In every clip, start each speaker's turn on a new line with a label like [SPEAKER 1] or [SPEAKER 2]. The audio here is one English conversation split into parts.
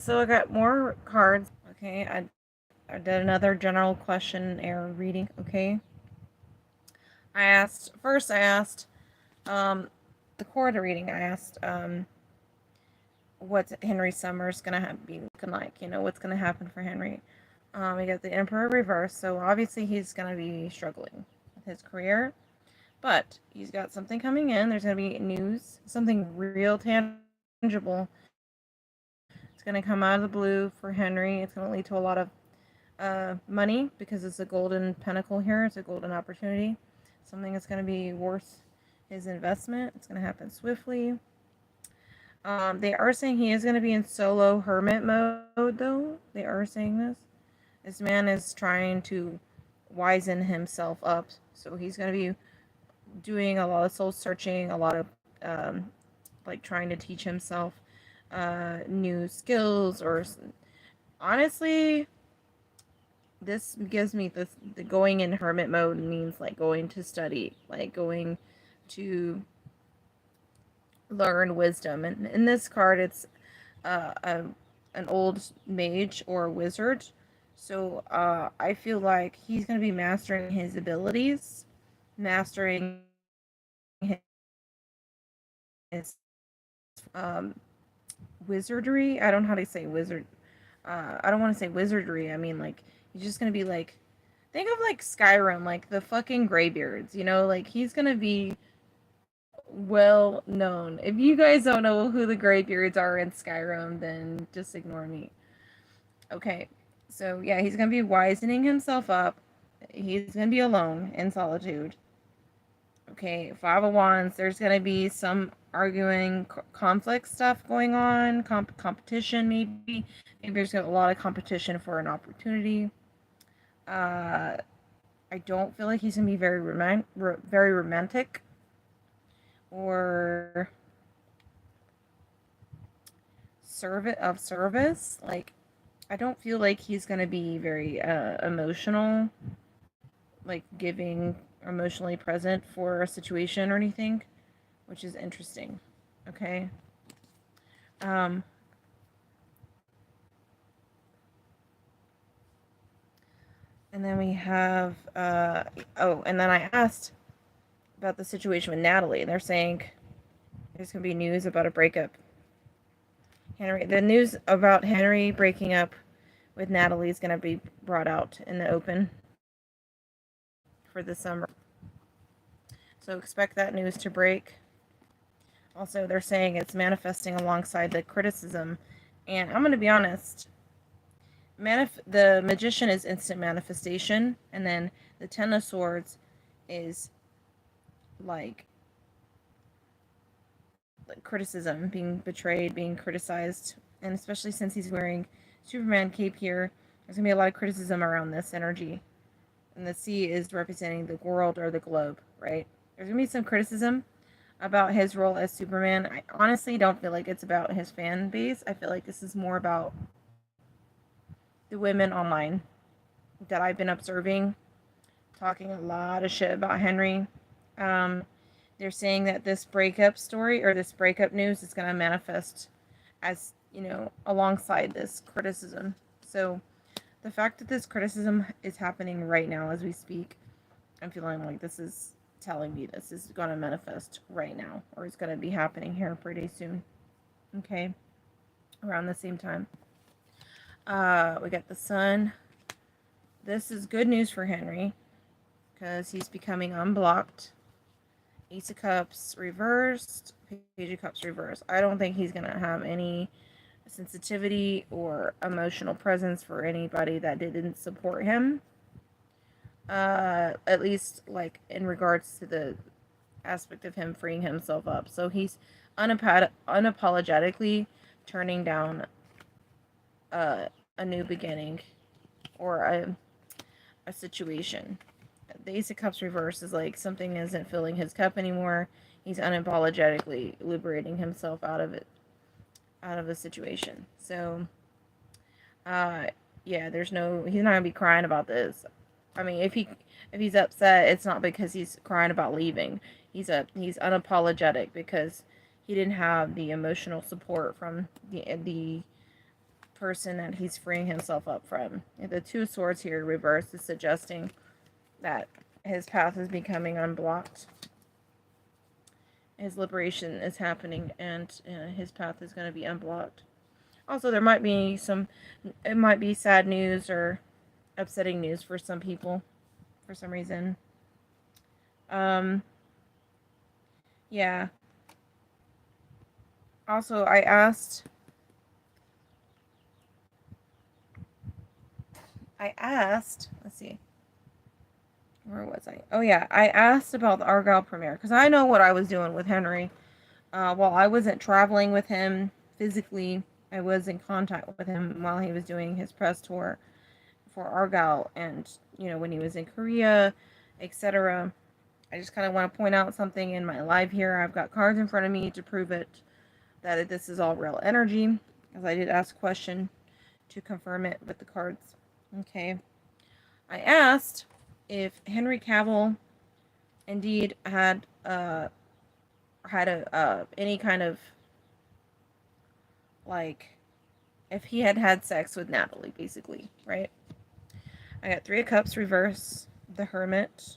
[SPEAKER 1] So I got more cards. Okay, I did another general questionnaire reading. Okay, I asked the core of the reading. I asked what's Henry Summers gonna be looking like. You know, what's gonna happen for Henry. We got the Emperor reverse, so obviously he's gonna be struggling with his career, but he's got something coming in. There's gonna be news, something real tangible. It's gonna come out of the blue for Henry. It's gonna lead to a lot of money because it's a golden pentacle here. It's a golden opportunity. Something that's going to be worth his investment. It's going to happen swiftly. They are saying he is going to be in solo hermit mode, though. They are saying this. This man is trying to wisen himself up. So he's going to be doing a lot of soul searching, a lot of like trying to teach himself new skills, or honestly, this gives me the going in hermit mode means like going to study, like going to learn wisdom. And in this card, it's an old mage or wizard. So I feel like he's going to be mastering his abilities, mastering his wizardry. I don't know how to say wizard. I don't want to say wizardry. I mean, like, he's just going to be like, think of like Skyrim, like the fucking Greybeards, you know, like he's gonna be well known. If you guys don't know who the Greybeards are in Skyrim, then just ignore me. Okay, so yeah, he's gonna be wisening himself up. He's gonna be alone in solitude. Okay, Five of Wands. There's gonna be some arguing, conflict stuff going on, competition maybe. Maybe there's a lot of competition for an opportunity. I don't feel like he's gonna be very very romantic or service. Like, I don't feel like he's gonna be very emotional, like giving emotionally present for a situation or anything, which is interesting. Okay. Um, and then we have and then I asked about the situation with Natalie, and they're saying there's gonna be news about a breakup. The news about Henry breaking up with Natalie is gonna be brought out in the open for the summer. So expect that news to break. Also, they're saying it's manifesting alongside the criticism. And I'm going to be honest, the Magician is instant manifestation, and then the Ten of Swords is like criticism, being betrayed, being criticized. And especially since he's wearing Superman cape here, there's going to be a lot of criticism around this energy. And the sea is representing the world or the globe, right? There's going to be some criticism about his role as Superman. I honestly don't feel like it's about his fan base. I feel like this is more about the women online that I've been observing, talking a lot of shit about Henry. They're saying that this breakup story or this breakup news is going to manifest as, you know, alongside this criticism. So the fact that this criticism is happening right now as we speak, I'm feeling like this is telling me this is going to manifest right now, or it's going to be happening here pretty soon. Okay, around the same time. We got the Sun. This is good news for Henry because he's becoming unblocked. Ace of Cups reversed, Page of Cups reversed. I don't think he's going to have any sensitivity or emotional presence for anybody that didn't support him. At least like in regards to the aspect of him freeing himself up. So he's unapologetically turning down a new beginning or a situation. The Ace of Cups reverse is like something isn't filling his cup anymore. He's unapologetically liberating himself out of it, out of the situation. So, yeah, he's not gonna be crying about this. I mean, if he's upset, it's not because he's crying about leaving. He's unapologetic because he didn't have the emotional support from the person that he's freeing himself up from. The Two of Swords here reversed is suggesting that his path is becoming unblocked. His liberation is happening, and his path is going to be unblocked. Also, there might be it might be sad news or upsetting news for some people, for some reason. Yeah. Also, I asked, let's see, where was I? Oh yeah, I asked about the Argyle premiere, because I know what I was doing with Henry. While I wasn't traveling with him physically, I was in contact with him while he was doing his press tour for Argyle, and, when he was in Korea, etc. I just kind of want to point out something in my live here. I've got cards in front of me to prove it, that this is all real energy, because I did ask a question to confirm it with the cards. Okay. I asked if Henry Cavill indeed had any kind of, like, if he had sex with Natalie, basically, right? I got 3 of Cups reverse, the Hermit,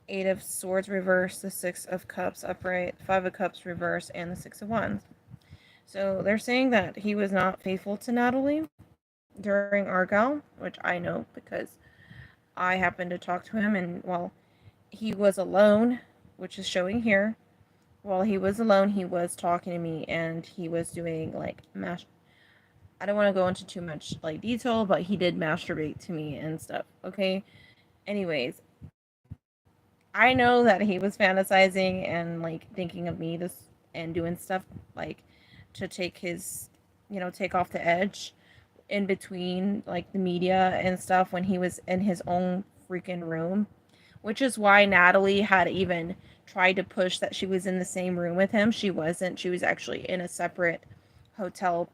[SPEAKER 1] 8 of Swords reverse, the 6 of Cups upright, 5 of Cups reverse, and the 6 of Wands. So they're saying that he was not faithful to Natalie during Argyle, which I know because I happened to talk to him, and while he was alone, which is showing here, while he was alone, he was talking to me, and he was doing, like, I don't want to go into too much, like, detail, but he did masturbate to me and stuff, okay? Anyways, I know that he was fantasizing and, like, thinking of me and doing stuff, like, to take his, take off the edge in between, like, the media and stuff when he was in his own freaking room, which is why Natalie had even tried to push that she was in the same room with him. She wasn't. She was actually in a separate hotel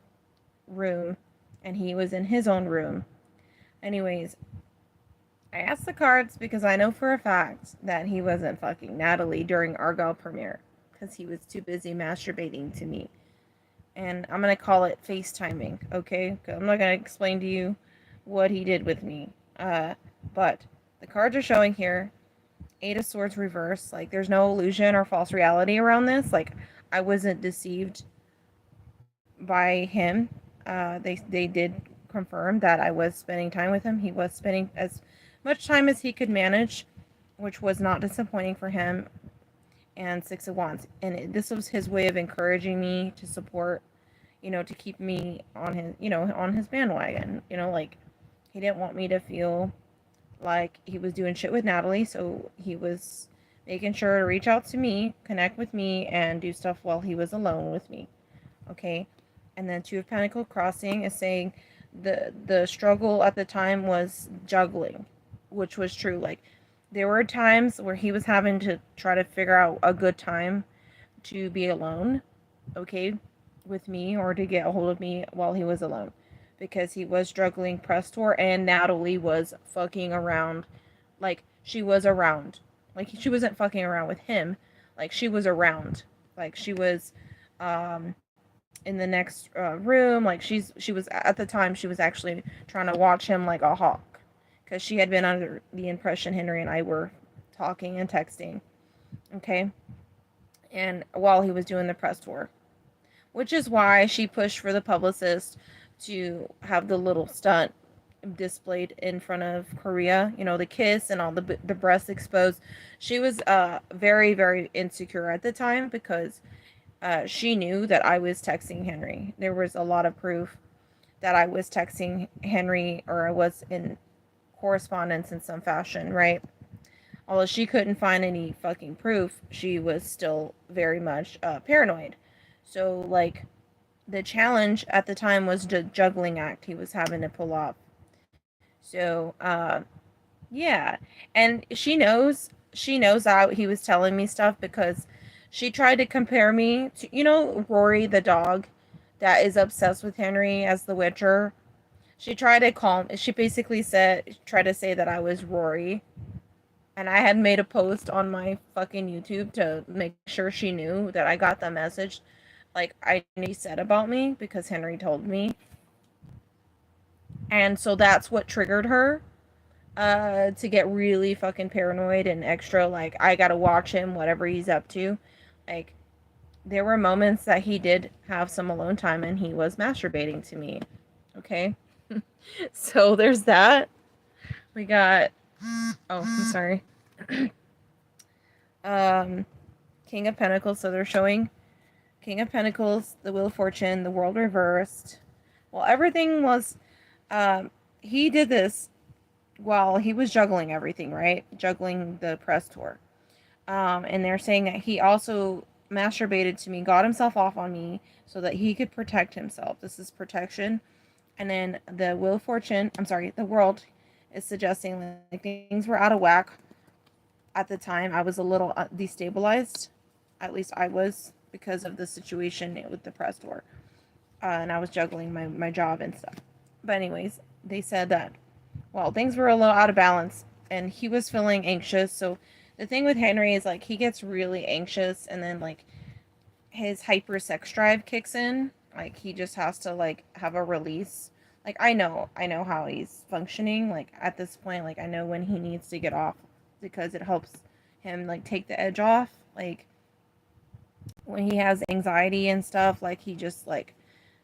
[SPEAKER 1] room, and he was in his own room. Anyways, I asked the cards because I know for a fact that he wasn't fucking Natalie during Argyle premiere, because he was too busy masturbating to me. And I'm going to call it FaceTiming, okay? I'm not going to explain to you what he did with me. But the cards are showing here 8 of Swords reverse. Like, there's no illusion or false reality around this. Like, I wasn't deceived by him. They did confirm that I was spending time with him. He was spending as much time as he could manage, which was not disappointing for him. And 6 of Wands. And this was his way of encouraging me to support, to keep me on his, on his bandwagon. Like, he didn't want me to feel like he was doing shit with Natalie, so he was making sure to reach out to me, connect with me, and do stuff while he was alone with me. Okay? And then 2 of Pentacles crossing is saying the struggle at the time was juggling, which was true. Like, there were times where he was having to try to figure out a good time to be alone, okay, with me, or to get a hold of me while he was alone. Because he was juggling press tour, and Natalie was fucking around. Like, she was around. Like, she wasn't fucking around with him. Like, she was around. Like, she was in the next room. Like, she was, at the time, she was actually trying to watch him like a hawk. Because she had been under the impression Henry and I were talking and texting. Okay? And while he was doing the press tour. Which is why she pushed for the publicist to have the little stunt displayed in front of Korea. The kiss and all the breasts exposed. She was very, very insecure at the time because she knew that I was texting Henry. There was a lot of proof that I was texting Henry, or I was in correspondence in some fashion, right? Although she couldn't find any fucking proof, she was still very much paranoid. So, like, the challenge at the time was the juggling act he was having to pull off. So, yeah. And she knows that he was telling me stuff because she tried to compare me to, Rory the dog that is obsessed with Henry as the Witcher. She basically tried to say that I was Rory. And I had made a post on my fucking YouTube to make sure she knew that I got the message. Like, I said about me because Henry told me. And so that's what triggered her to get really fucking paranoid and extra like, I gotta watch him, whatever he's up to. Like, there were moments that he did have some alone time and he was masturbating to me. Okay? So there's that. We got, oh, I'm sorry. King of Pentacles. So they're showing King of Pentacles, the Wheel of Fortune, the World reversed. Well, everything was, he did this while he was juggling everything, right? Juggling the press tour. And they're saying that he also masturbated to me, got himself off on me so that he could protect himself. This is protection. And then the Wheel of Fortune, I'm sorry, the World is suggesting like things were out of whack at the time. I was a little destabilized. At least I was, because of the situation with the press tour. And I was juggling my job and stuff. But anyways, they said that, well, things were a little out of balance and he was feeling anxious. So the thing with Henry is like, he gets really anxious and then like his hyper sex drive kicks in. Like, he just has to like have a release. Like, I know how he's functioning. Like, at this point, like, I know when he needs to get off, because it helps him like take the edge off. Like, when he has anxiety and stuff, like, he just like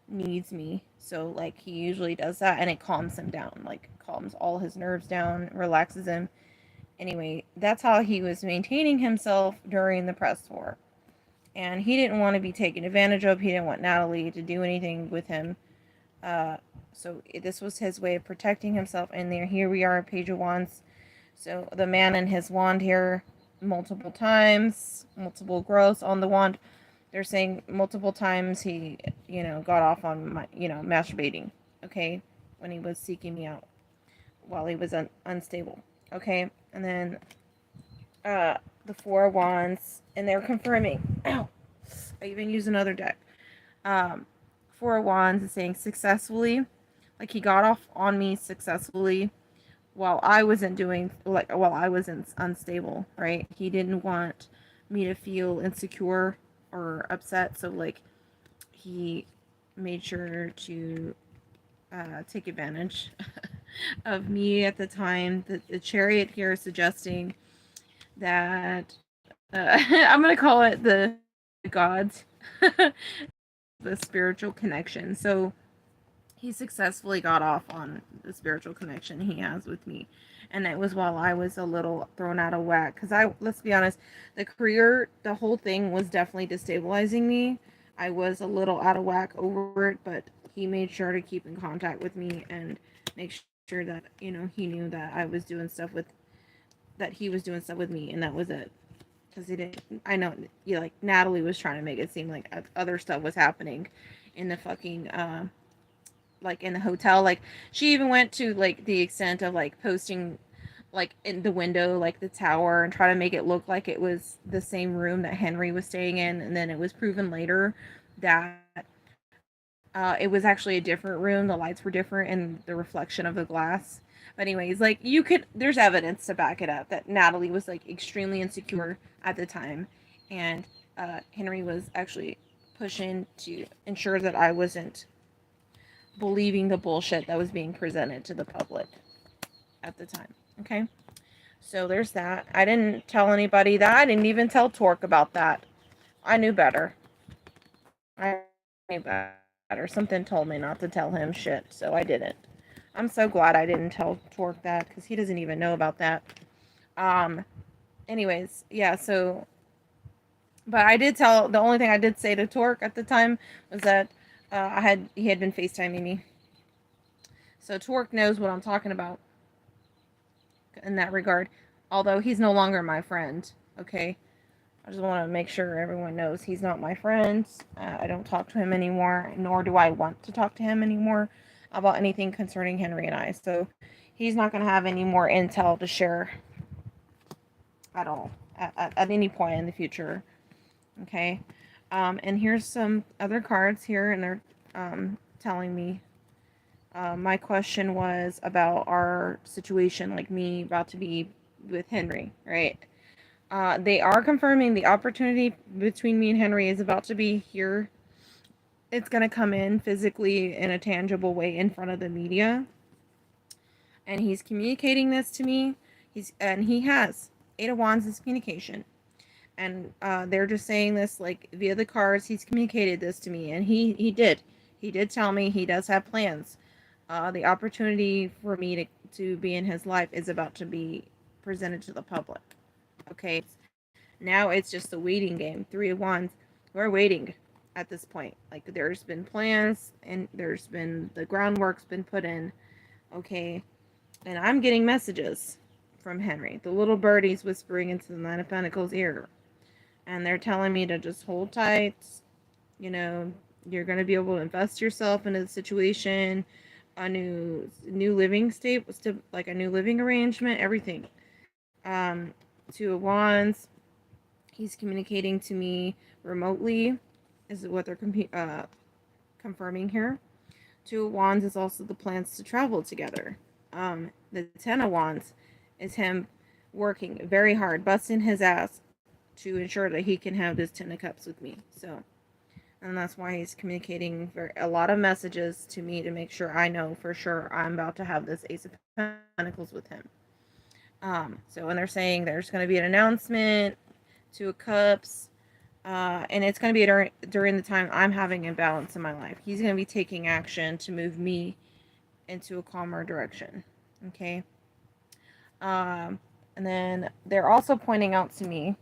[SPEAKER 1] needs me. So like, he usually does that and it calms him down, like calms all his nerves down, relaxes him. Anyway, that's how he was maintaining himself during the press tour. And he didn't want to be taken advantage of. He didn't want Natalie to do anything with him. So this was his way of protecting himself. And here we are, Page of Wands. So the man and his wand here, multiple times, multiple growths on the wand. They're saying multiple times he, got off on my, masturbating, okay, when he was seeking me out while he was unstable, okay. And then the Four of Wands, and they're confirming, ow, I even use another deck. Four of Wands is saying successfully, like he got off on me successfully while I wasn't unstable, right? He didn't want me to feel insecure or upset, so like he made sure to take advantage of me at the time. The Chariot here is suggesting that I'm gonna call it the gods, the spiritual connection. So he successfully got off on the spiritual connection he has with me. And it was while I was a little thrown out of whack. Because let's be honest, the whole thing was definitely destabilizing me. I was a little out of whack over it, but he made sure to keep in contact with me and make sure that, he knew that I was doing stuff that he was doing stuff with me, and that was it. Because he didn't, I know, like, Natalie was trying to make it seem like other stuff was happening in the fucking, like in the hotel. Like, she even went to like the extent of like posting like in the window, like the tower, and try to make it look like it was the same room that Henry was staying in. And then it was proven later that it was actually a different room. The lights were different and the reflection of the glass. But anyways, like, there's evidence to back it up that Natalie was like extremely insecure at the time, and Henry was actually pushing to ensure that I wasn't believing the bullshit that was being presented to the public at the time. Okay, so there's that. I didn't tell anybody that. I didn't even tell Torque about that. I knew better. I knew better. Something told me not to tell him shit, so I didn't. I'm so glad I didn't tell Torque that, because he doesn't even know about that. Anyways, yeah, so, but the only thing I did say to Torque at the time was that he had been FaceTiming me. So Torque knows what I'm talking about in that regard, although he's no longer my friend, okay? I just want to make sure everyone knows he's not my friend. I don't talk to him anymore, nor do I want to talk to him anymore about anything concerning Henry and I. So he's not going to have any more intel to share at all, at any point in the future, okay? And here's some other cards here, and they're telling me my question was about our situation, like me about to be with Henry, right? They are confirming the opportunity between me and Henry is about to be here. It's going to come in physically in a tangible way in front of the media. and he's communicating this to me. He has 8 of Wands is communication, and they're just saying this like via the cards. He's communicated this to me, and he did tell me he does have plans. The opportunity for me to be in his life is about to be presented to the public. Okay, now it's just a waiting game. 3 of Wands, we're waiting at this point. Like, there's been plans and there's been the groundwork's been put in. Okay, and I'm getting messages from Henry. The little birdie's whispering into the 9 of Pentacles' ear, and they're telling me to just hold tight. You know, you're going to be able to invest yourself into the situation, a new living state, like a new living arrangement, everything. 2 of Wands, he's communicating to me remotely, is what they're confirming here. 2 of Wands is also the plans to travel together. The 10 of Wands is him working very hard, busting his ass to ensure that he can have this 10 of Cups with me. So, and that's why he's communicating a lot of messages to me to make sure I know for sure I'm about to have this Ace of Pentacles with him. So when they're saying there's going to be an announcement, 2 of Cups, and it's going to be during the time I'm having imbalance in my life. He's going to be taking action to move me into a calmer direction. Okay. And then they're also pointing out to me,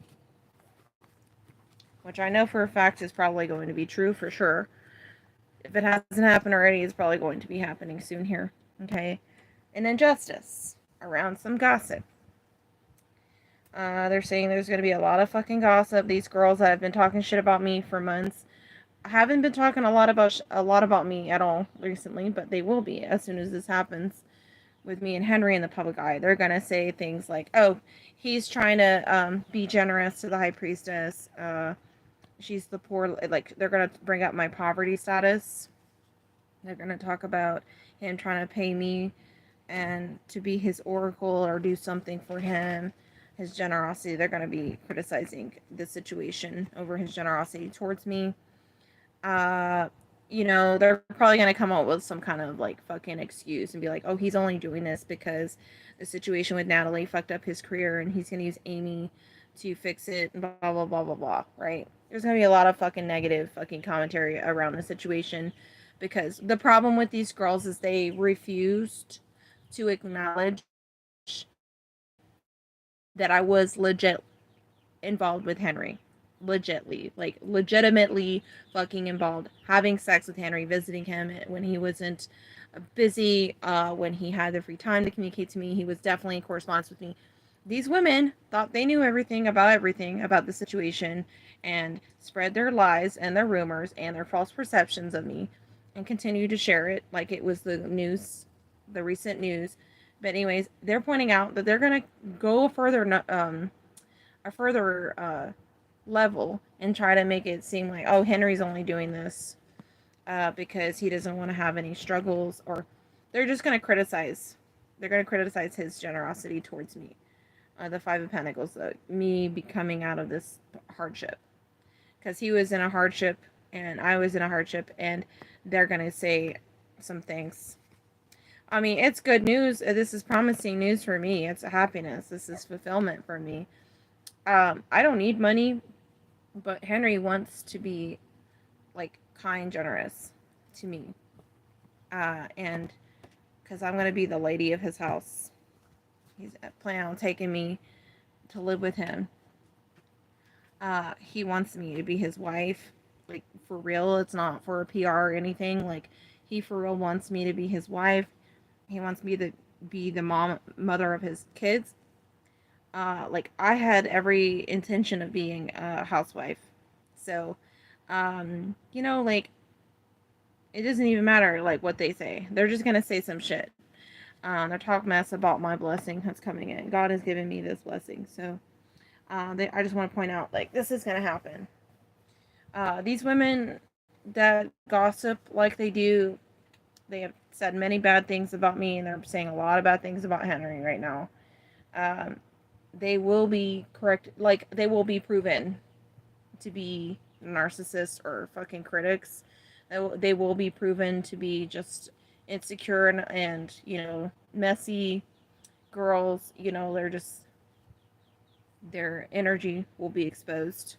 [SPEAKER 1] which I know for a fact is probably going to be true for sure. If it hasn't happened already, it's probably going to be happening soon here. Okay. An injustice around some gossip. They're saying there's going to be a lot of fucking gossip. These girls that have been talking shit about me for months haven't been talking a lot about me at all recently, but they will be as soon as this happens with me and Henry in the public eye. They're going to say things like, oh, he's trying to be generous to the High Priestess. She's the poor, like, they're going to bring up my poverty status. They're going to talk about him trying to pay me and to be his oracle or do something for him. His generosity. They're going to be criticizing the situation over his generosity towards me. You know, they're probably going to come up with some kind of like fucking excuse and be like, oh, he's only doing this because the situation with Natalie fucked up his career and he's going to use Amy to fix it and blah, blah, blah, blah, blah, right? There's going to be a lot of fucking negative fucking commentary around the situation because the problem with these girls is they refused to acknowledge that I was legit involved with Henry. Legitimately fucking involved. Having sex with Henry, visiting him when he wasn't busy, when he had the free time to communicate to me. He was definitely in correspondence with me. These women thought they knew everything about the situation and spread their lies and their rumors and their false perceptions of me and continue to share it like it was the news, the recent news. But anyways, they're pointing out that they're going to go a further level and try to make it seem like, oh, Henry's only doing this because he doesn't want to have any struggles, or they're just going to criticize. They're going to criticize his generosity towards me. The 5 of Pentacles, me coming out of this hardship. Because he was in a hardship and I was in a hardship, and they're going to say some things. I mean, it's good news. This is promising news for me. It's a happiness. This is fulfillment for me. I don't need money, but Henry wants to be, like, kind, generous to me. And because I'm going to be the lady of his house. He's planning on taking me to live with him. He wants me to be his wife. Like, for real. It's not for a PR or anything. Like, he for real wants me to be his wife. He wants me to be the mother of his kids. Like, I had every intention of being a housewife. So, you know, like, it doesn't even matter, like, what they say. They're just going to say some shit. They're talking mess about my blessing that's coming in. God has given me this blessing. So, I just want to point out, like, this is going to happen. These women that gossip like they do, they have said many bad things about me, and they're saying a lot of bad things about Henry right now. They will be correct, like, they will be proven to be narcissists or fucking critics. They will be proven to be just insecure and you know, messy girls, their energy will be exposed.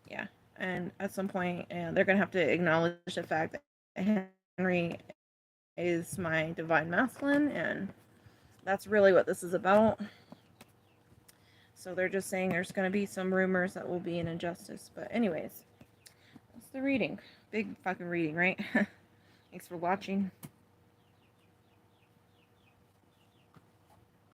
[SPEAKER 1] Yeah. And at some point, they're going to have to acknowledge the fact that Henry is my divine masculine, and that's really what this is about. So they're just saying there's going to be some rumors that will be an injustice. But anyways, that's the reading. Big fucking reading, right? Thanks for watching.